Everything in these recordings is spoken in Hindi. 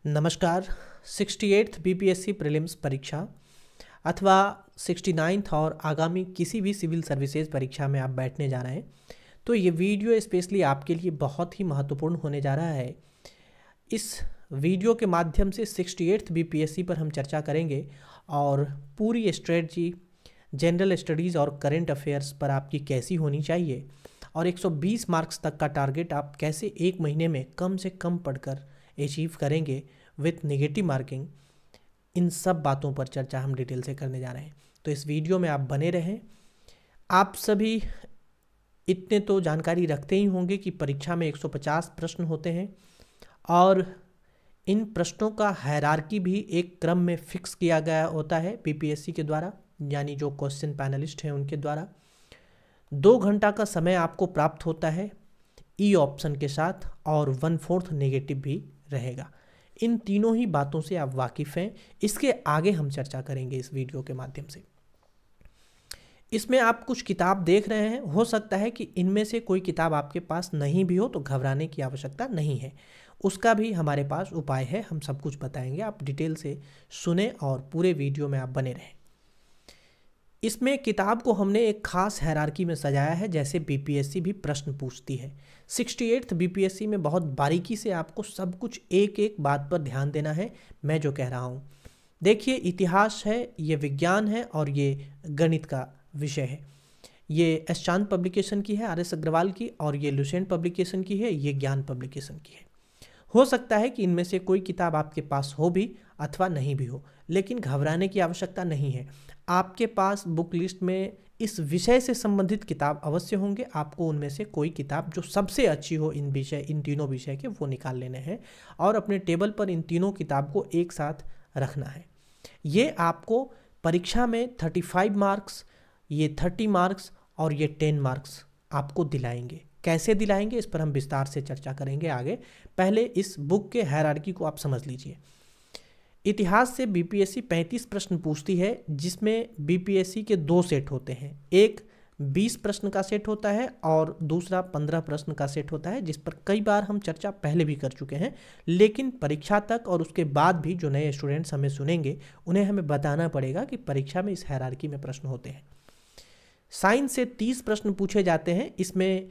नमस्कार। 68th बीपीएससी प्रीलिम्स परीक्षा अथवा 69th और आगामी किसी भी सिविल सर्विसेज परीक्षा में आप बैठने जा रहे हैं तो ये वीडियो स्पेशली आपके लिए बहुत ही महत्वपूर्ण होने जा रहा है। इस वीडियो के माध्यम से 68th बीपीएससी पर हम चर्चा करेंगे और पूरी स्ट्रेटजी, जनरल स्टडीज़ और करंट अफेयर्स पर आपकी कैसी होनी चाहिए और 120 मार्क्स तक का टारगेट आप कैसे एक महीने में कम से कम पढ़कर अचीव करेंगे विथ नेगेटिव मार्किंग। इन सब बातों पर चर्चा हम डिटेल से करने जा रहे हैं, तो इस वीडियो में आप बने रहें। आप सभी इतने तो जानकारी रखते ही होंगे कि परीक्षा में 150 प्रश्न होते हैं और इन प्रश्नों का हायरार्की भी एक क्रम में फिक्स किया गया होता है बीपीएससी के द्वारा, यानी जो क्वेश्चन पैनलिस्ट हैं उनके द्वारा। 2 घंटा का समय आपको प्राप्त होता है ई ऑप्शन के साथ और 1/4 नेगेटिव भी रहेगा। इन तीनों ही बातों से आप वाकिफ़ हैं। इसके आगे हम चर्चा करेंगे इस वीडियो के माध्यम से। इसमें आप कुछ किताब देख रहे हैं, हो सकता है कि इनमें से कोई किताब आपके पास नहीं भी हो तो घबराने की आवश्यकता नहीं है, उसका भी हमारे पास उपाय है। हम सब कुछ बताएंगे, आप डिटेल से सुने और पूरे वीडियो में आप बने रहें। इसमें किताब को हमने एक खास हायरार्की में सजाया है, जैसे बीपीएससी भी प्रश्न पूछती है। 68th बीपीएससी में बहुत बारीकी से आपको सब कुछ एक एक बात पर ध्यान देना है। मैं जो कह रहा हूँ, देखिए, इतिहास है, ये विज्ञान है और ये गणित का विषय है। ये एस चांद पब्लिकेशन की है, RS अग्रवाल की, और ये लुसेंट पब्लिकेशन की है, ये ज्ञान पब्लिकेशन की है। हो सकता है कि इनमें से कोई किताब आपके पास हो भी अथवा नहीं भी हो, लेकिन घबराने की आवश्यकता नहीं है। आपके पास बुक लिस्ट में इस विषय से संबंधित किताब अवश्य होंगे। आपको उनमें से कोई किताब जो सबसे अच्छी हो इन तीनों विषय के, वो निकाल लेने हैं और अपने टेबल पर इन तीनों किताब को एक साथ रखना है। ये आपको परीक्षा में 35 मार्क्स, ये 30 मार्क्स और ये 10 मार्क्स आपको दिलाएंगे। कैसे दिलाएंगे इस पर हम विस्तार से चर्चा करेंगे आगे। पहले इस बुक के हायरार्की को आप समझ लीजिए। इतिहास से बीपीएससी 35 प्रश्न पूछती है, जिसमें बीपीएससी के 2 सेट होते हैं। एक 20 प्रश्न का सेट होता है और दूसरा 15 प्रश्न का सेट होता है, जिस पर कई बार हम चर्चा पहले भी कर चुके हैं। लेकिन परीक्षा तक और उसके बाद भी जो नए स्टूडेंट्स हमें सुनेंगे, उन्हें हमें बताना पड़ेगा कि परीक्षा में इस हायरार्की में प्रश्न होते हैं। साइंस से 30 प्रश्न पूछे जाते हैं। इसमें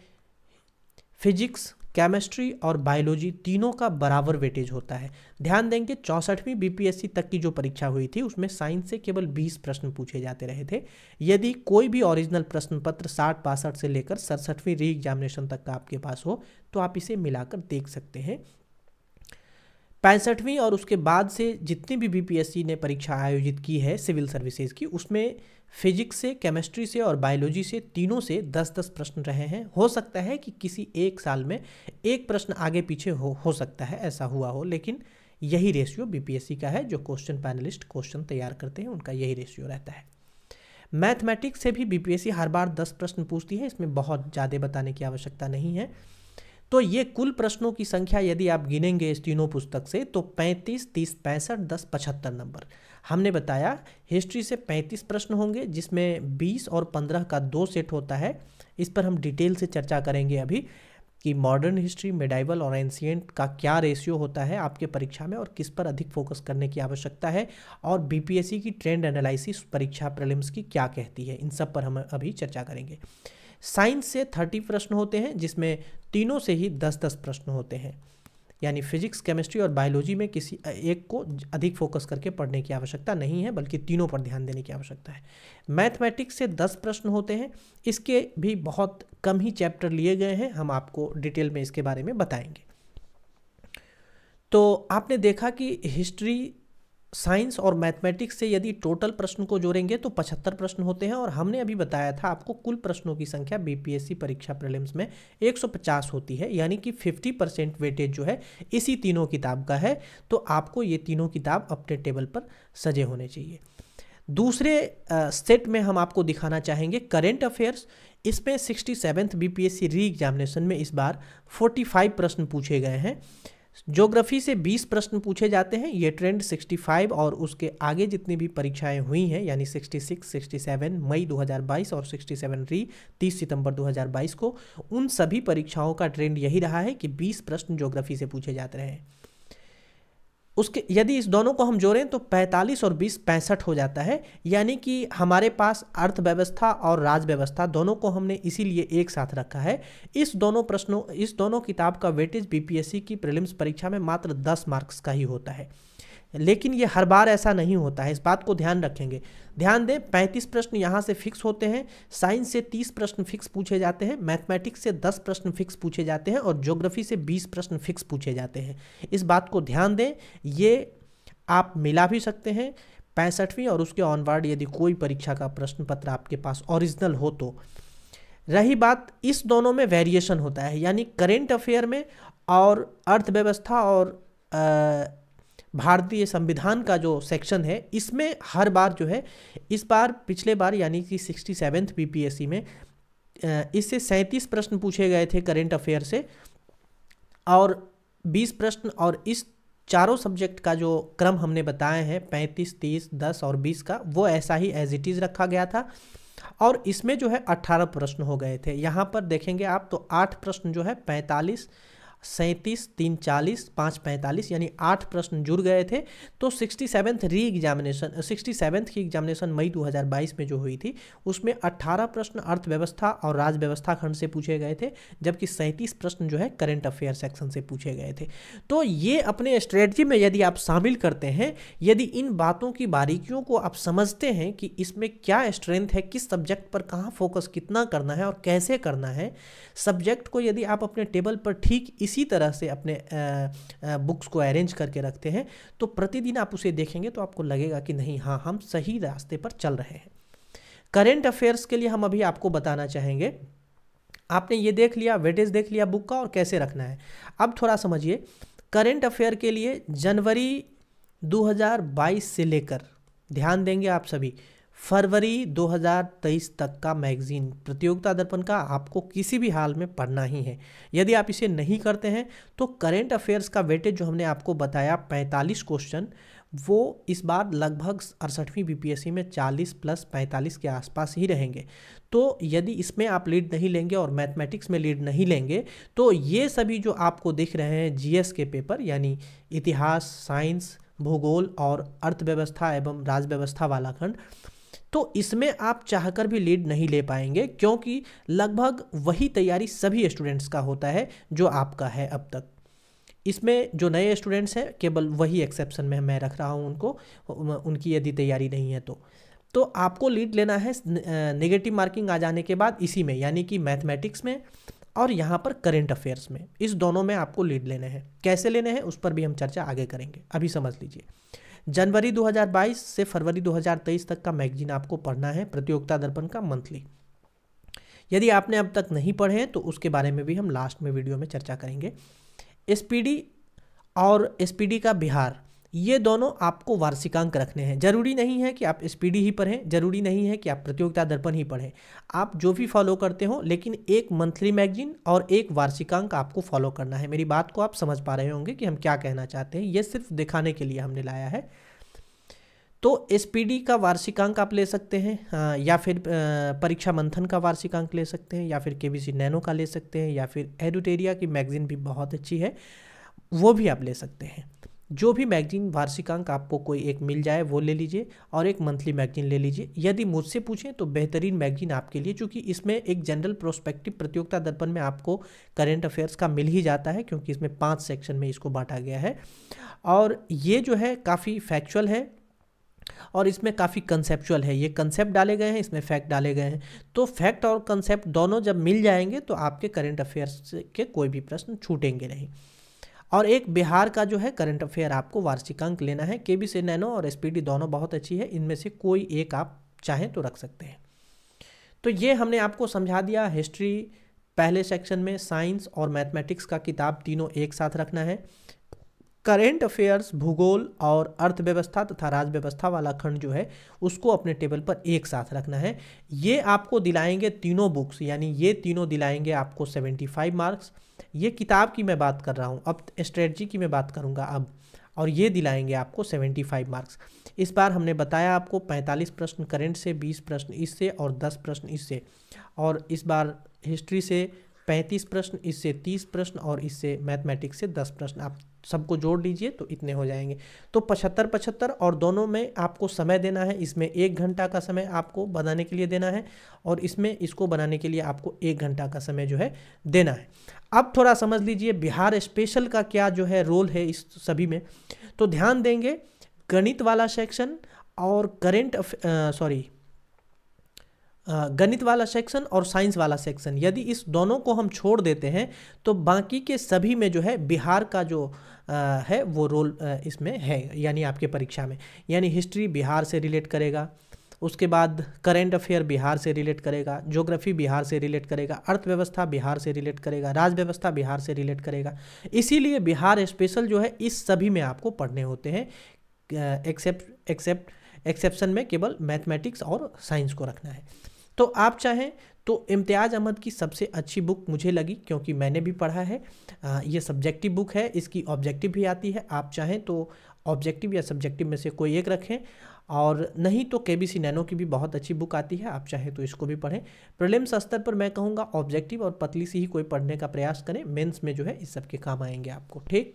फिजिक्स, केमिस्ट्री और बायोलॉजी तीनों का बराबर वेटेज होता है। ध्यान देंगे, 64वीं बीपीएससी तक की जो परीक्षा हुई थी उसमें साइंस से केवल 20 प्रश्न पूछे जाते रहे थे। यदि कोई भी ओरिजिनल प्रश्न पत्र 60-62 से लेकर 67वीं री एग्जामिनेशन तक का आपके पास हो तो आप इसे मिलाकर देख सकते हैं। 65वीं और उसके बाद से जितनी भी बीपीएससी ने परीक्षा आयोजित की है सिविल सर्विसेज की, उसमें फिजिक्स से, केमिस्ट्री से और बायोलॉजी से तीनों से 10-10 प्रश्न रहे हैं। हो सकता है कि किसी एक साल में एक प्रश्न आगे पीछे हो सकता है, ऐसा हुआ हो, लेकिन यही रेशियो बीपीएससी का है। जो क्वेश्चन पैनलिस्ट क्वेश्चन तैयार करते हैं उनका यही रेशियो रहता है। मैथमेटिक्स से भी बीपीएससी हर बार 10 प्रश्न पूछती है, इसमें बहुत ज़्यादा बताने की आवश्यकता नहीं है। तो ये कुल प्रश्नों की संख्या यदि आप गिनेंगे इस तीनों पुस्तक से तो 35, 30, 65, 10, 75 नंबर। हमने बताया हिस्ट्री से 35 प्रश्न होंगे, जिसमें 20 और 15 का 2 सेट होता है। इस पर हम डिटेल से चर्चा करेंगे अभी कि मॉडर्न हिस्ट्री, मेडाइवल और एंशिएंट का क्या रेशियो होता है आपके परीक्षा में और किस पर अधिक फोकस करने की आवश्यकता है, और बीपीएससी की ट्रेंड एनालिसिस परीक्षा प्रीलिम्स की क्या कहती है। इन सब पर हम अभी चर्चा करेंगे। साइंस से 30 प्रश्न होते हैं, जिसमें तीनों से ही 10-10 प्रश्न होते हैं, यानी फिजिक्स, केमिस्ट्री और बायोलॉजी में किसी एक को अधिक फोकस करके पढ़ने की आवश्यकता नहीं है, बल्कि तीनों पर ध्यान देने की आवश्यकता है। मैथमेटिक्स से 10 प्रश्न होते हैं, इसके भी बहुत कम ही चैप्टर लिए गए हैं, हम आपको डिटेल में इसके बारे में बताएंगे। तो आपने देखा कि हिस्ट्री, साइंस और मैथमेटिक्स से यदि टोटल प्रश्न को जोड़ेंगे तो 75 प्रश्न होते हैं, और हमने अभी बताया था आपको कुल प्रश्नों की संख्या बीपीएससी परीक्षा प्रीलिम्स में 150 होती है, यानी कि 50% वेटेज जो है इसी तीनों किताब का है। तो आपको ये तीनों किताब अपने टेबल पर सजे होने चाहिए। दूसरे सेट में हम आपको दिखाना चाहेंगे करेंट अफेयर्स। इसमें 67th बीपीएससी री एग्जामिनेशन में इस बार 45 प्रश्न पूछे गए हैं। ज्योग्राफी से 20 प्रश्न पूछे जाते हैं। ये ट्रेंड 65 और उसके आगे जितनी भी परीक्षाएं हुई हैं, यानी 66, 67 मई 2022 और 67 री 30 सितंबर 2022 को, उन सभी परीक्षाओं का ट्रेंड यही रहा है कि 20 प्रश्न ज्योग्राफी से पूछे जाते रहे हैं। उसके यदि इस दोनों को हम जोड़ें तो 45 और 20 65 हो जाता है। यानी कि हमारे पास अर्थव्यवस्था और राज व्यवस्था दोनों को हमने इसीलिए एक साथ रखा है। इस दोनों किताब का वेटेज बीपीएससी की प्रीलिम्स परीक्षा में मात्र 10 मार्क्स का ही होता है, लेकिन ये हर बार ऐसा नहीं होता है, इस बात को ध्यान रखेंगे। ध्यान दें, 35 प्रश्न यहाँ से फिक्स होते हैं, साइंस से 30 प्रश्न फिक्स पूछे जाते हैं, मैथमेटिक्स से 10 प्रश्न फिक्स पूछे जाते हैं और ज्योग्राफी से 20 प्रश्न फिक्स पूछे जाते हैं। इस बात को ध्यान दें। ये आप मिला भी सकते हैं 65वीं और उसके ऑनवर्ड यदि कोई परीक्षा का प्रश्न पत्र आपके पास ओरिजिनल हो तो। रही बात, इस दोनों में वेरिएशन होता है, यानी करेंट अफेयर में और अर्थव्यवस्था और भारतीय संविधान का जो सेक्शन है इसमें हर बार जो है, इस बार पिछले बार यानी कि 67th बीपीएससी में इससे 37 प्रश्न पूछे गए थे करेंट अफेयर से और 20 प्रश्न, और इस चारों सब्जेक्ट का जो क्रम हमने बताए हैं 35, 30, 10 और 20 का, वो ऐसा ही एज इट इज़ रखा गया था। और इसमें जो है 18 प्रश्न हो गए थे। यहाँ पर देखेंगे आप तो 8 प्रश्न जो है 45, 37, 3 40, 5 45 यानी 8 प्रश्न जुड़ गए थे। तो 67th की एग्जामिनेशन मई 2022 में जो हुई थी उसमें 18 प्रश्न अर्थव्यवस्था और राज व्यवस्था खंड से पूछे गए थे, जबकि 37 प्रश्न जो है करंट अफेयर सेक्शन से पूछे गए थे। तो ये अपने स्ट्रेटजी में यदि आप शामिल करते हैं, यदि इन बातों की बारीकियों को आप समझते हैं कि इसमें क्या स्ट्रेंथ है, किस सब्जेक्ट पर कहाँ फोकस कितना करना है और कैसे करना है, सब्जेक्ट को यदि आप अपने टेबल पर ठीक इसी तरह से अपने बुक्स को अरेंज करके रखते हैं तो प्रतिदिन आप उसे देखेंगे तो आपको लगेगा कि नहीं, हाँ, हम सही रास्ते पर चल रहे हैं। करेंट अफेयर्स के लिए हम अभी आपको बताना चाहेंगे, आपने ये देख लिया, वेटेज देख लिया बुक का और कैसे रखना है। अब थोड़ा समझिए, करेंट अफेयर के लिए जनवरी 2022 से लेकर, ध्यान देंगे आप सभी, फरवरी 2023 तक का मैगजीन प्रतियोगिता दर्पण का आपको किसी भी हाल में पढ़ना ही है। यदि आप इसे नहीं करते हैं तो करेंट अफेयर्स का वेटेज जो हमने आपको बताया 45 क्वेश्चन, वो इस बार लगभग 68वीं बीपीएससी में 40 + 45 के आसपास ही रहेंगे। तो यदि इसमें आप लीड नहीं लेंगे और मैथमेटिक्स में लीड नहीं लेंगे तो ये सभी जो आपको दिख रहे हैं जीएस के पेपर, यानी इतिहास, साइंस, भूगोल और अर्थव्यवस्था एवं राज व्यवस्था वाला खंड, तो इसमें आप चाहकर भी लीड नहीं ले पाएंगे, क्योंकि लगभग वही तैयारी सभी स्टूडेंट्स का होता है जो आपका है अब तक। इसमें जो नए स्टूडेंट्स हैं केवल वही एक्सेप्शन में मैं रख रहा हूं उनको, उनकी यदि तैयारी नहीं है तो आपको लीड लेना है नेगेटिव मार्किंग आ जाने के बाद इसी में, यानी कि मैथमेटिक्स में और यहाँ पर करेंट अफेयर्स में, इस दोनों में आपको लीड लेने हैं। कैसे लेने हैं उस पर भी हम चर्चा आगे करेंगे, अभी समझ लीजिए। जनवरी 2022 से फरवरी 2023 तक का मैगजीन आपको पढ़ना है, प्रतियोगिता दर्पण का मंथली। यदि आपने अब तक नहीं पढ़े हैं तो उसके बारे में भी हम लास्ट में वीडियो में चर्चा करेंगे। एसपीडी और एसपीडी का बिहार, ये दोनों आपको वार्षिकांक रखने हैं। जरूरी नहीं है कि आप एसपीडी ही पढ़ें, जरूरी नहीं है कि आप प्रतियोगिता दर्पण ही पढ़ें, आप जो भी फॉलो करते हो, लेकिन एक मंथली मैगजीन और एक वार्षिकांक आपको फॉलो करना है। मेरी बात को आप समझ पा रहे होंगे कि हम क्या कहना चाहते हैं, ये सिर्फ दिखाने के लिए हमने लाया है। तो एसपीडी का वार्षिकांक आप ले सकते हैं, या फिर परीक्षा मंथन का वार्षिकांक ले सकते हैं, या फिर केबीसी नैनो का ले सकते हैं, या फिर एडुटेरिया की मैगजीन भी बहुत अच्छी है, वो भी आप ले सकते हैं। जो भी मैगजीन वार्षिकांक आपको कोई एक मिल जाए वो ले लीजिए और एक मंथली मैगजीन ले लीजिए। यदि मुझसे पूछें तो बेहतरीन मैगजीन आपके लिए, क्योंकि इसमें एक जनरल प्रोस्पेक्टिव प्रतियोगिता दर्पण में आपको करेंट अफेयर्स का मिल ही जाता है, क्योंकि इसमें 5 सेक्शन में इसको बांटा गया है और ये जो है काफ़ी फैक्चुअल है और इसमें काफ़ी कंसेप्चुअल है। ये कंसेप्ट डाले गए हैं, इसमें फैक्ट डाले गए हैं, तो फैक्ट और कंसेप्ट दोनों जब मिल जाएंगे तो आपके करेंट अफेयर्स के कोई भी प्रश्न छूटेंगे नहीं। और एक बिहार का जो है करंट अफेयर आपको वार्षिकांक लेना है। केबीसी नैनो और एसपीडी दोनों बहुत अच्छी है, इनमें से कोई एक आप चाहें तो रख सकते हैं। तो ये हमने आपको समझा दिया। हिस्ट्री पहले सेक्शन में, साइंस और मैथमेटिक्स का किताब तीनों एक साथ रखना है। करेंट अफेयर्स, भूगोल और अर्थव्यवस्था तथा राज व्यवस्था वाला खंड जो है उसको अपने टेबल पर एक साथ रखना है। ये आपको दिलाएंगे तीनों बुक्स, यानी ये तीनों दिलाएंगे आपको 75 मार्क्स। ये किताब की मैं बात कर रहा हूँ, अब स्ट्रेटजी की मैं बात करूँगा अब, और ये दिलाएंगे आपको 75 मार्क्स। इस बार हमने बताया आपको 45 प्रश्न करेंट से, 20 प्रश्न इससे और 10 प्रश्न इससे, और इस बार हिस्ट्री से 35 प्रश्न, इससे 30 प्रश्न और इससे मैथमेटिक्स से 10 प्रश्न। आप सबको जोड़ लीजिए तो इतने हो जाएंगे। तो 75-75 और दोनों में आपको समय देना है। इसमें 1 घंटा का समय आपको बनाने के लिए देना है और इसमें इसको बनाने के लिए आपको 1 घंटा का समय जो है देना है। अब थोड़ा समझ लीजिए बिहार स्पेशल का क्या जो है रोल है इस सभी में। तो ध्यान देंगे गणित वाला सेक्शन और गणित वाला सेक्शन और साइंस वाला सेक्शन, यदि इस दोनों को हम छोड़ देते हैं तो बाकी के सभी में जो है बिहार का जो है वो रोल इसमें है, यानी आपके परीक्षा में। यानी हिस्ट्री बिहार से रिलेट करेगा, उसके बाद करेंट अफेयर बिहार से रिलेट करेगा, ज्योग्राफी बिहार से रिलेट करेगा, अर्थव्यवस्था बिहार से रिलेट करेगा, राज व्यवस्था बिहार से रिलेट करेगा। इसीलिए बिहार स्पेशल जो है इस सभी में आपको पढ़ने होते हैं, एक्सेप्शन में केवल मैथमेटिक्स और साइंस को रखना है। तो आप चाहें तो इम्तियाज़ अहमद की सबसे अच्छी बुक मुझे लगी, क्योंकि मैंने भी पढ़ा है। ये सब्जेक्टिव बुक है, इसकी ऑब्जेक्टिव भी आती है। आप चाहें तो ऑब्जेक्टिव या सब्जेक्टिव में से कोई एक रखें, और नहीं तो केबीसी नैनो की भी बहुत अच्छी बुक आती है, आप चाहें तो इसको भी पढ़ें। प्रीलिम्स स्तर पर मैं कहूँगा ऑब्जेक्टिव और पतली सी ही कोई पढ़ने का प्रयास करें, मेंस में जो है इस सब के काम आएंगे आपको। ठीक,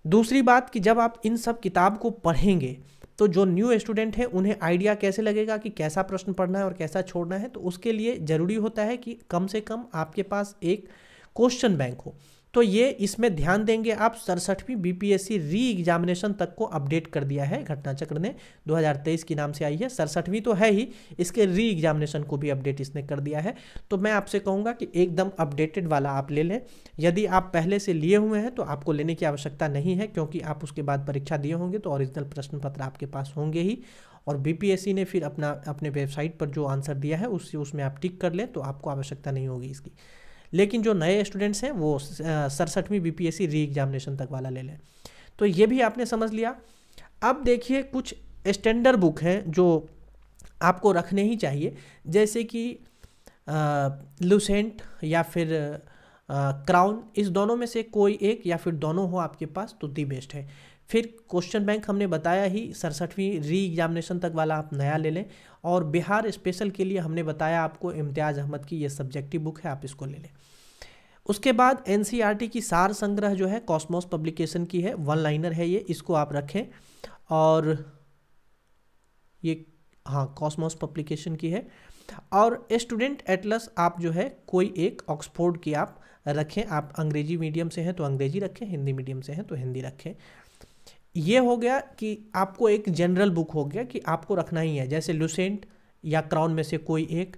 दूसरी बात कि जब आप इन सब किताब को पढ़ेंगे तो जो न्यू स्टूडेंट हैं उन्हें आइडिया कैसे लगेगा कि कैसा प्रश्न पढ़ना है और कैसा छोड़ना है। तो उसके लिए ज़रूरी होता है कि कम से कम आपके पास एक क्वेश्चन बैंक हो। तो ये इसमें ध्यान देंगे आप। 67वीं बीपीएससी री एग्जामिनेशन तक को अपडेट कर दिया है घटनाचक्र ने, 2023 की नाम से आई है। 67वीं तो है ही, इसके री एग्जामिनेशन को भी अपडेट इसने कर दिया है। तो मैं आपसे कहूँगा कि एकदम अपडेटेड वाला आप ले लें। यदि आप पहले से लिए हुए हैं तो आपको लेने की आवश्यकता नहीं है, क्योंकि आप उसके बाद परीक्षा दिए होंगे तो ओरिजिनल प्रश्न पत्र आपके पास होंगे ही, और बीपीएससी ने फिर अपने वेबसाइट पर जो आंसर दिया है उसमें आप टिक कर लें तो आपको आवश्यकता नहीं होगी इसकी। लेकिन जो नए स्टूडेंट्स हैं वो 67वीं बीपीएससी री एग्जामिनेशन तक वाला ले लें। तो ये भी आपने समझ लिया। अब देखिए कुछ स्टैंडर्ड बुक हैं जो आपको रखने ही चाहिए, जैसे कि लुसेंट या फिर क्राउन, इस दोनों में से कोई एक या फिर दोनों हो आपके पास तो दी बेस्ट है। फिर क्वेश्चन बैंक हमने बताया ही, 67वीं री एग्जामिनेशन तक वाला आप नया ले लें। और बिहार स्पेशल के लिए हमने बताया आपको इम्तियाज़ अहमद की ये सब्जेक्टिव बुक है, आप इसको ले लें। उसके बाद एनसीईआरटी की सार संग्रह जो है कॉस्मोस पब्लिकेशन की है, 1 लाइनर है ये, इसको आप रखें। और ये कॉस्मोस पब्लिकेशन की है। और स्टूडेंट एटलस आप जो है कोई एक ऑक्सफोर्ड की आप रखें। आप अंग्रेजी मीडियम से हैं तो अंग्रेजी रखें, हिंदी मीडियम से हैं तो हिंदी रखें। ये हो गया कि आपको एक जनरल बुक हो गया कि आपको रखना ही है। जैसे लुसेंट या क्राउन में से कोई एक,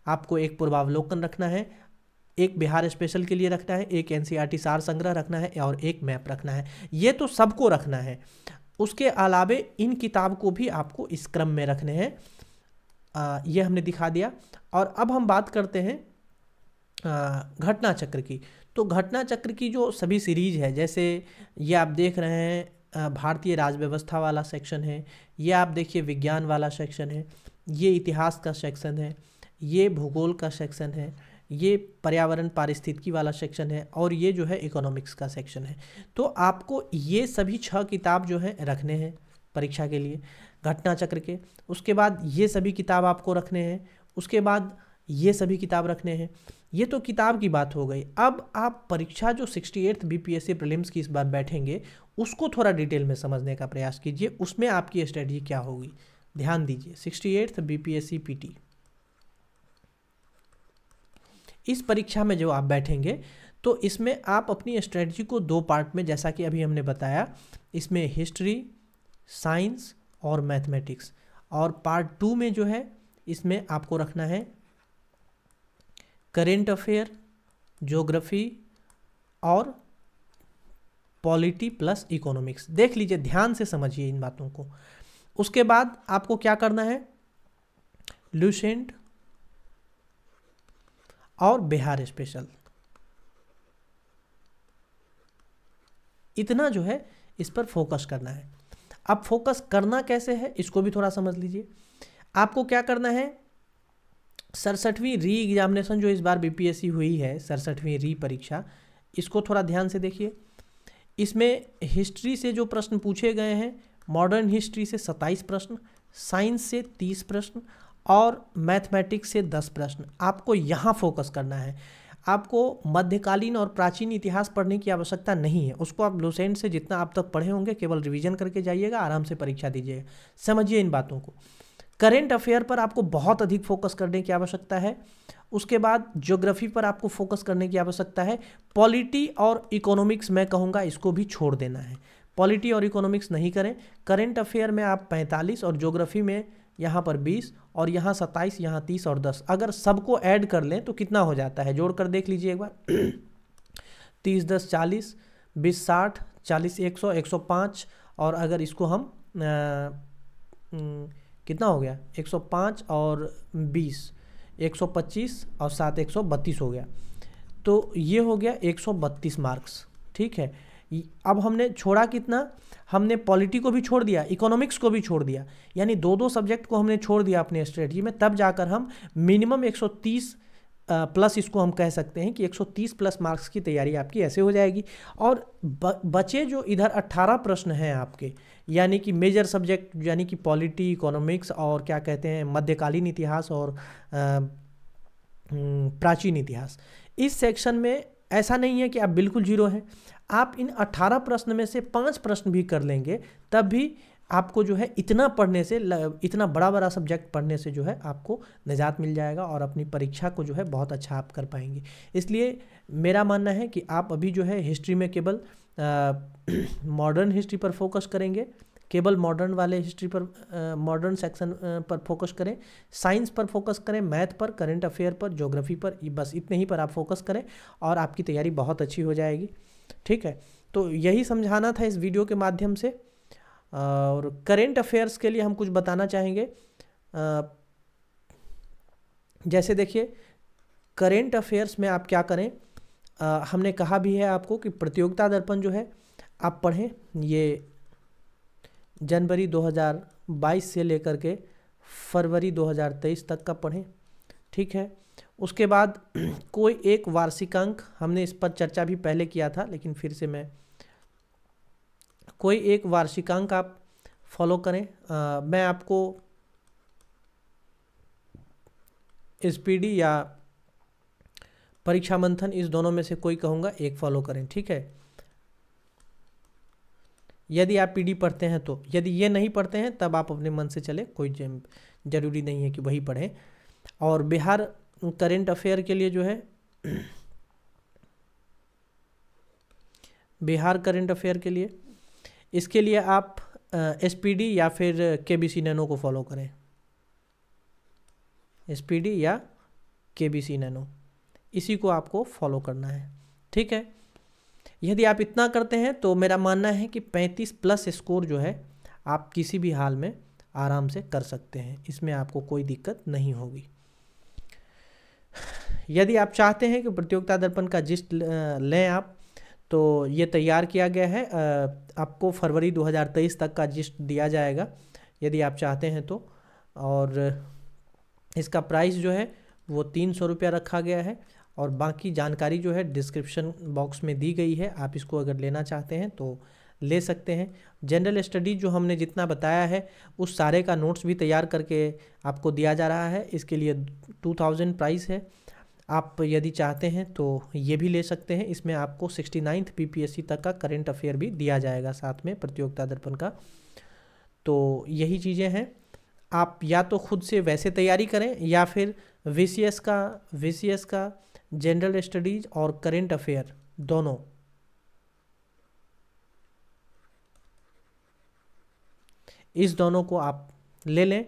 आपको एक पूर्वावलोकन रखना है, एक बिहार स्पेशल के लिए रखना है, एक एनसीईआरटी सार संग्रह रखना है और एक मैप रखना है। ये तो सबको रखना है। उसके अलावे इन किताब को भी आपको इस क्रम में रखने हैं। ये हमने दिखा दिया। और अब हम बात करते हैं घटना चक्र की। तो घटना चक्र की जो सभी सीरीज है, जैसे ये आप देख रहे हैं भारतीय राज व्यवस्था वाला सेक्शन है, ये आप देखिए विज्ञान वाला सेक्शन है, ये इतिहास का सेक्शन है, ये भूगोल का सेक्शन है, ये पर्यावरण पारिस्थितिकी वाला सेक्शन है, और ये जो है इकोनॉमिक्स का सेक्शन है। तो आपको ये सभी 6 किताब जो है रखने हैं परीक्षा के लिए घटना चक्र के। उसके बाद ये सभी किताब आपको रखने हैं, उसके बाद ये सभी किताब रखने हैं। ये तो किताब की बात हो गई। अब आप परीक्षा जो 68th बीपीएससी प्रीलिम्स की इस बार बैठेंगे उसको थोड़ा डिटेल में समझने का प्रयास कीजिए, उसमें आपकी स्ट्रेटजी क्या होगी। ध्यान दीजिए 68th बीपीएससी पीटी, इस परीक्षा में जो आप बैठेंगे तो इसमें आप अपनी स्ट्रेटजी को 2 पार्ट में, जैसा कि अभी हमने बताया, इसमें हिस्ट्री, साइंस और मैथमेटिक्स, और पार्ट 2 में जो है इसमें आपको रखना है करेंट अफेयर, ज्योग्राफी और पॉलिटी प्लस इकोनॉमिक्स। देख लीजिए, ध्यान से समझिए इन बातों को। उसके बाद आपको क्या करना है, लुसेंट और बिहार स्पेशल, इतना जो है इस पर फोकस करना है। अब फोकस करना कैसे है इसको भी थोड़ा समझ लीजिए। आपको क्या करना है, 67वीं री एग्जामिनेशन जो इस बार बीपीएससी हुई है, 67वीं री परीक्षा, इसको थोड़ा ध्यान से देखिए। इसमें हिस्ट्री से जो प्रश्न पूछे गए हैं, मॉडर्न हिस्ट्री से 27 प्रश्न, साइंस से 30 प्रश्न और मैथमेटिक्स से 10 प्रश्न, आपको यहाँ फोकस करना है। आपको मध्यकालीन और प्राचीन इतिहास पढ़ने की आवश्यकता नहीं है। उसको आप लुसेंट से जितना आप तक पढ़े होंगे केवल रिवीजन करके जाइएगा, आराम से परीक्षा दीजिएगा। समझिए इन बातों को। करेंट अफेयर पर आपको बहुत अधिक फोकस करने की आवश्यकता है। उसके बाद ज्योग्राफी पर आपको फोकस करने की आवश्यकता है। पॉलिटी और इकोनॉमिक्स मैं कहूँगा इसको भी छोड़ देना है। पॉलिटी और इकोनॉमिक्स नहीं करें। करेंट अफेयर में आप 45 और ज्योग्राफी में यहाँ पर 20 और यहाँ 27, यहाँ 30 और 10, अगर सबको ऐड कर लें तो कितना हो जाता है, जोड़ कर देख लीजिए एक बार। 30 10 40, 20 60, 40 100, 105, और अगर इसको हम कितना हो गया, 105 और 20, 125 और 7 132 हो गया। तो ये हो गया 132 मार्क्स। ठीक है, अब हमने छोड़ा कितना, हमने पॉलिटी को भी छोड़ दिया, इकोनॉमिक्स को भी छोड़ दिया, यानी दो सब्जेक्ट को हमने छोड़ दिया अपने स्ट्रेटजी में। तब जाकर हम मिनिमम 130 प्लस, इसको हम कह सकते हैं कि 130 प्लस मार्क्स की तैयारी आपकी ऐसे हो जाएगी। और बचे जो इधर 18 प्रश्न हैं आपके, यानी कि मेजर सब्जेक्ट, यानी कि पॉलिटी, इकोनॉमिक्स और क्या कहते हैं मध्यकालीन इतिहास और प्राचीन इतिहास, इस सेक्शन में ऐसा नहीं है कि आप बिल्कुल जीरो हैं। आप इन 18 प्रश्न में से 5 प्रश्न भी कर लेंगे तब भी आपको जो है इतना पढ़ने से, इतना बड़ा बड़ा सब्जेक्ट पढ़ने से जो है आपको निजात मिल जाएगा और अपनी परीक्षा को जो है बहुत अच्छा आप कर पाएंगे। इसलिए मेरा मानना है कि आप अभी जो है हिस्ट्री में केवल मॉडर्न हिस्ट्री पर फोकस करेंगे, केवल मॉडर्न वाले हिस्ट्री पर, मॉडर्न सेक्शन पर फोकस करें, साइंस पर फोकस करें, मैथ पर, करंट अफेयर पर, ज्योग्राफी पर, बस इतने ही पर आप फोकस करें और आपकी तैयारी बहुत अच्छी हो जाएगी। ठीक है, तो यही समझाना था इस वीडियो के माध्यम से। और करंट अफेयर्स के लिए हम कुछ बताना चाहेंगे। जैसे देखिए, करंट अफेयर्स में आप क्या करें, हमने कहा भी है आपको कि प्रतियोगिता दर्पण जो है आप पढ़ें, ये जनवरी 2022 से लेकर के फरवरी 2023 तक का पढ़ें। ठीक है, उसके बाद कोई एक वार्षिकांक, हमने इस पर चर्चा भी पहले किया था लेकिन फिर से मैं, कोई एक वार्षिकांक आप फॉलो करें। मैं आपको एसपीडी या परीक्षा मंथन, इस दोनों में से कोई कहूँगा, एक फॉलो करें। ठीक है, यदि आप पीडी पढ़ते हैं तो, यदि ये नहीं पढ़ते हैं तब आप अपने मन से चले, कोई जरूरी नहीं है कि वही पढ़ें। और बिहार करंट अफेयर के लिए जो है, बिहार करंट अफेयर के लिए, इसके लिए आप एसपीडी या फिर केबीसी नैनो को फॉलो करें। एसपीडी या केबीसी नैनो, इसी को आपको फॉलो करना है। ठीक है, यदि आप इतना करते हैं तो मेरा मानना है कि 35 प्लस स्कोर जो है आप किसी भी हाल में आराम से कर सकते हैं, इसमें आपको कोई दिक्कत नहीं होगी। यदि आप चाहते हैं कि प्रतियोगिता दर्पण का जिस्ट लें आप, तो ये तैयार किया गया है, आपको फरवरी 2023 तक का जिस्ट दिया जाएगा यदि आप चाहते हैं तो। और इसका प्राइस जो है वो 300 रुपया रखा गया है और बाकी जानकारी जो है डिस्क्रिप्शन बॉक्स में दी गई है, आप इसको अगर लेना चाहते हैं तो ले सकते हैं। जनरल स्टडीज जो हमने जितना बताया है उस सारे का नोट्स भी तैयार करके आपको दिया जा रहा है, इसके लिए 2000 प्राइस है। आप यदि चाहते हैं तो ये भी ले सकते हैं, इसमें आपको 69th बीपीएससी तक का करंट अफेयर भी दिया जाएगा साथ में प्रतियोगिता दर्पण का। तो यही चीज़ें हैं, आप या तो खुद से वैसे तैयारी करें या फिर वीसीएस का जनरल स्टडीज और करंट अफेयर दोनों, इस दोनों को आप ले लें,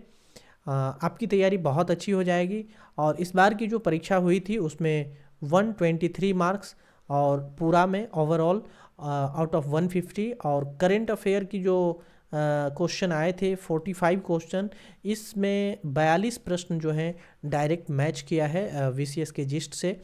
आपकी तैयारी बहुत अच्छी हो जाएगी। और इस बार की जो परीक्षा हुई थी उसमें 123 मार्क्स और पूरा में ओवरऑल आउट ऑफ 150, और करंट अफेयर की जो क्वेश्चन आए थे 45 क्वेश्चन, इसमें 42 प्रश्न जो हैं डायरेक्ट मैच किया है वीसीएस के जिस्ट से।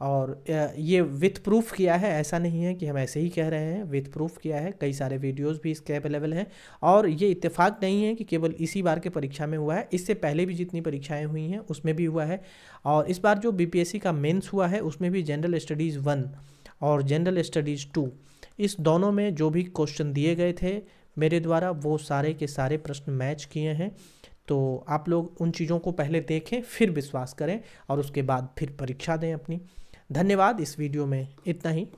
और ये विथ प्रूफ किया है, ऐसा नहीं है कि हम ऐसे ही कह रहे हैं, विथ प्रूफ किया है, कई सारे वीडियोस भी इसके अवेलेबल हैं। और ये इत्तेफाक नहीं है कि केवल इसी बार के परीक्षा में हुआ है, इससे पहले भी जितनी परीक्षाएं हुई हैं उसमें भी हुआ है। और इस बार जो बीपीएससी का मेंस हुआ है उसमें भी जनरल स्टडीज़ 1 और जनरल स्टडीज़ 2, इस दोनों में जो भी क्वेश्चन दिए गए थे मेरे द्वारा वो सारे के सारे प्रश्न मैच किए हैं। तो आप लोग उन चीज़ों को पहले देखें फिर विश्वास करें और उसके बाद फिर परीक्षा दें अपनी। धन्यवाद। इस वीडियो में इतना ही।